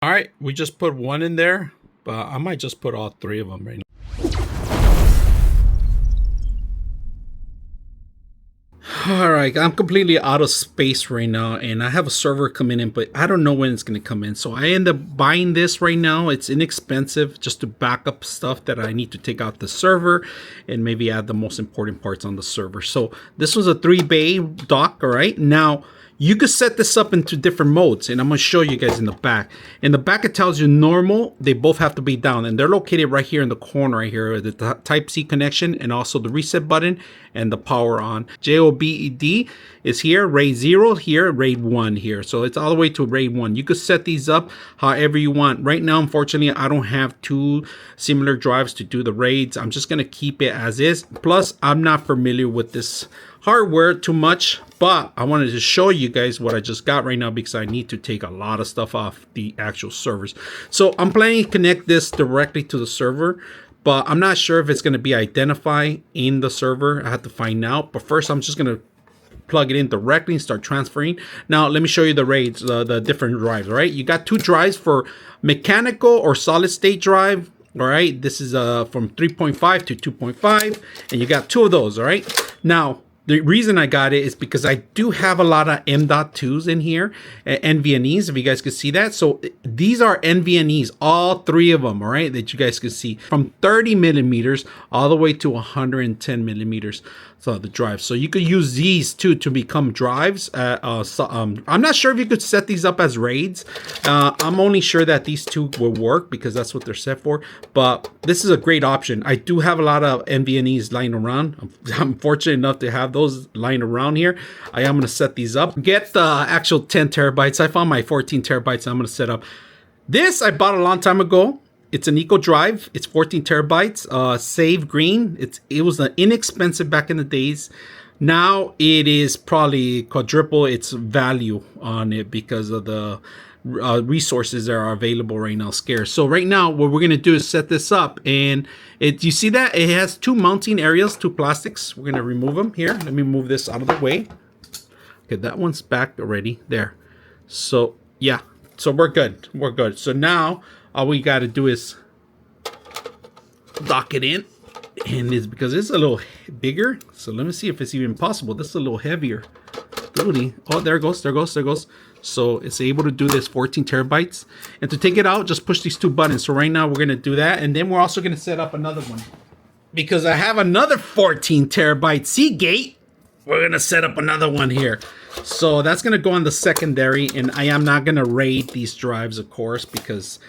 All right, we just put one in there, but I might just put all three of them right now. All right, I'm completely out of space right now, and I have a server coming in, but I don't know when it's going to come in. So I end up buying this right now. It's inexpensive just to back up stuff that I need to take out the server and maybe add the most important parts on the server. So this was a 3-bay dock. All right, now you could set this up into different modes, and I'm going to show you guys in the back. In the back, it tells you normal. They both have to be down, and they're located right here in the corner right here, the Type-C connection, and also the reset button and the power on. JBOD is here, RAID 0 here, RAID 1 here. So it's all the way to RAID 1. You could set these up however you want. Right now, unfortunately, I don't have two similar drives to do the RAIDs. I'm just going to keep it as is. Plus, I'm not familiar with this hardware too much, but I wanted to show you guys what I just got right now because I need to take a lot of stuff off the actual servers. So I'm planning to connect this directly to the server, but I'm not sure if it's going to be identified in the server. I have to find out, but first I'm just going to plug it in directly and start transferring. Now let me show you the RAIDs, the different drives. All right, you got two drives for mechanical or solid state drive. All right, this is from 3.5 to 2.5, and you got two of those. All right, now the reason I got it is because I do have a lot of M.2s in here, NVMe's, if you guys could see that. So these are NVMe's, all three of them, all right, that you guys can see, from 30 millimeters all the way to 110 millimeters. So the drive. So you could use these two to become drives. I'm not sure if you could set these up as RAIDs. I'm only sure that these two will work because that's what they're set for. But this is a great option. I do have a lot of NVMe's lying around. I'm fortunate enough to have those lying around here. I am going to set these up. Get the actual 10 terabytes. I found my 14 terabytes I'm going to set up. This I bought a long time ago. It's an Eco Drive. It's 14 terabytes. Save green. It was inexpensive back in the days. Now it is probably quadruple its value on it because of the resources that are available right now, scarce. So right now what we're gonna do is set this up, and you see that it has two mounting areas, two plastics. We're gonna remove them here. Let me move this out of the way. Okay, that one's back already there. So yeah, so we're good. We're good. So now all we got to do is dock it in, and it's because it's a little bigger. So let me see if it's even possible. This is a little heavier. Oh, there it goes, there it goes, there it goes. So it's able to do this 14 terabytes. And to take it out, just push these two buttons. So right now we're going to do that. And then we're also going to set up another one because I have another 14 terabyte Seagate. We're going to set up another one here. So that's going to go on the secondary. And I am not going to RAID these drives, of course, because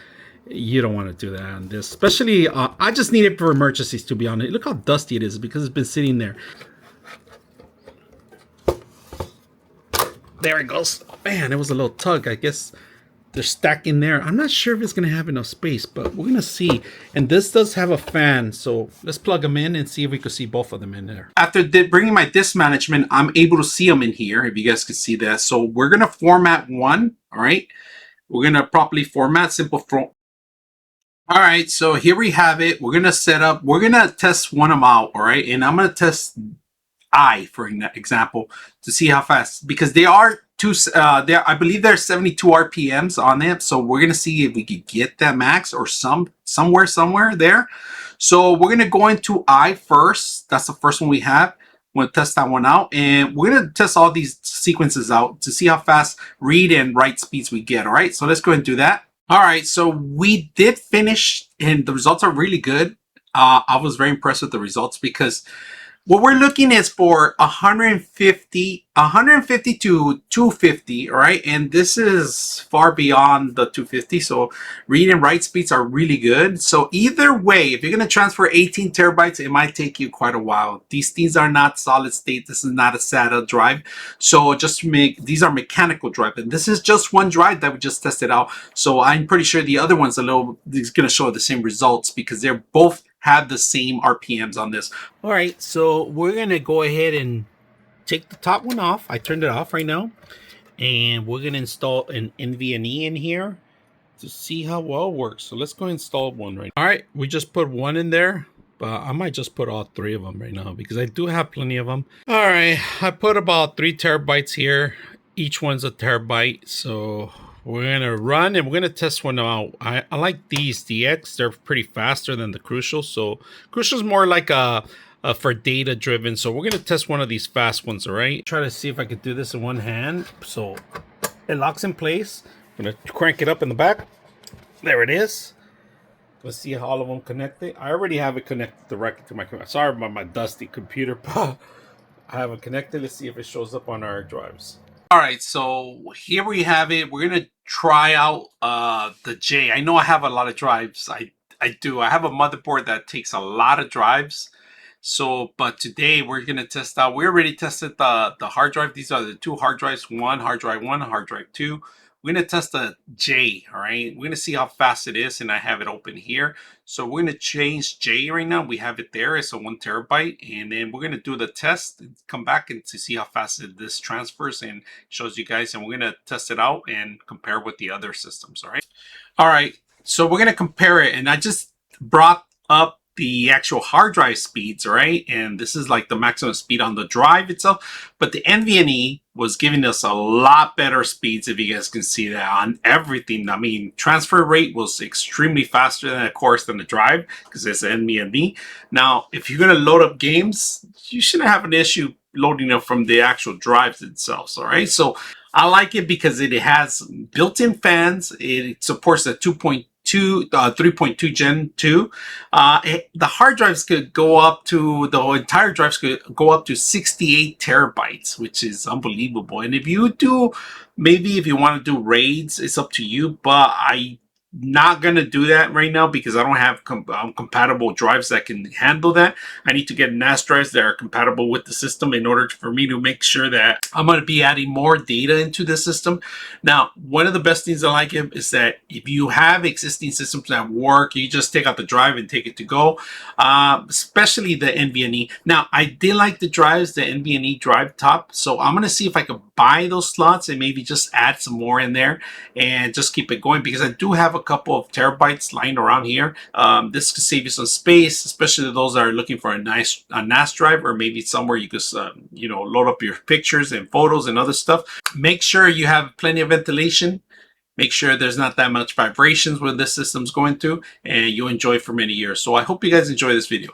you don't want to do that on this. Especially, I just need it for emergencies, to be honest. Look how dusty it is because it's been sitting there. There it goes. Man, it was a little tug. I guess they're stacking there. I'm not sure if it's going to have enough space, but we're going to see. And this does have a fan, so let's plug them in and see if we can see both of them in there. After bringing my disk management, I'm able to see them in here, if you guys can see that. So we're going to format one, all right? We're going to properly format, simple form. All right, so here we have it. We're going to set up, we're going to test one of them out, all right? And I'm going to test for example, to see how fast, because they are I believe there's 72 RPMs on them. So we're going to see if we could get that max or somewhere there. So we're going to go into I first. That's the first one we have. We'll test that one out, and we're going to test all these sequences out to see how fast read and write speeds we get. All right, so let's go ahead and do that. All right, so we did finish, and the results are really good. I was very impressed with the results because what we're looking is for 150 to 250, all right? And this is far beyond the 250, so read and write speeds are really good. So either way, if you're going to transfer 18 terabytes, it might take you quite a while. These things are not solid state. This is not a SATA drive. So just to these are mechanical drive, and this is just one drive that we just tested out. So I'm pretty sure the other one's going to show the same results because they're both have the same RPMs on this. All right, so we're gonna go ahead and take the top one off. I turned it off right now, and we're gonna install an NVMe in here to see how well it works. So let's go install one right now. All right, we just put one in there, but I might just put all three of them right now because I do have plenty of them. All right, I put about 3 terabytes here. Each one's a terabyte, so We're gonna run and we're gonna test one out. I like these DX. They're pretty faster than the Crucial. So Crucial's more like a for data driven. So we're gonna test one of these fast ones. All right. Try to see if I could do this in one hand. So it locks in place. I'm gonna crank it up in the back. There it is. Let's see how all of them connected. I already have it connected directly to my computer. Sorry about my dusty computer. I have it connected. Let's see if it shows up on our drives. All right, so here we have it. We're gonna try out the J. I know I have a lot of drives. I do. I have a motherboard that takes a lot of drives. So, but today we're gonna test out. We already tested the hard drive. These are the two hard drives. One, hard drive 2. We're gonna test the J. All right. We're gonna see how fast it is, and I have it open here. So we're gonna change J right now. We have it there. It's a 1 TB, and then we're gonna do the test and come back and to see how fast this transfers and shows you guys. And we're gonna test it out and compare with the other systems. All right. All right. So we're gonna compare it, and I just brought up the actual hard drive speeds, right? And this is like the maximum speed on the drive itself. But the NVMe was giving us a lot better speeds, if you guys can see that on everything. I mean, transfer rate was extremely faster than, of course, than the drive because it's NVMe. Now, if you're gonna load up games, you shouldn't have an issue loading them from the actual drives themselves. All right, so I like it because it has built-in fans. It supports the 3.2 Gen 2. The hard drives could go up to, the entire drives could go up to 68 terabytes, which is unbelievable. And if you do, maybe if you want to do raids, it's up to you. But I not gonna do that right now because I don't have compatible drives that can handle that. I need to get NAS drives that are compatible with the system in order for me to make sure that I'm going to be adding more data into the system. Now, one of the best things I like it is that if you have existing systems that work, you just take out the drive and take it to go, especially the NVMe. Now, I did like the drives, the NVMe drive top, so I'm going to see if I could buy those slots and maybe just add some more in there and just keep it going because I do have a couple of terabytes lying around here. This could save you some space, especially those that are looking for a nice NAS drive or maybe somewhere you could load up your pictures and photos and other stuff. Make sure you have plenty of ventilation. Make sure there's not that much vibrations when this system's going through, and you'll enjoy it for many years. So I hope you guys enjoy this video.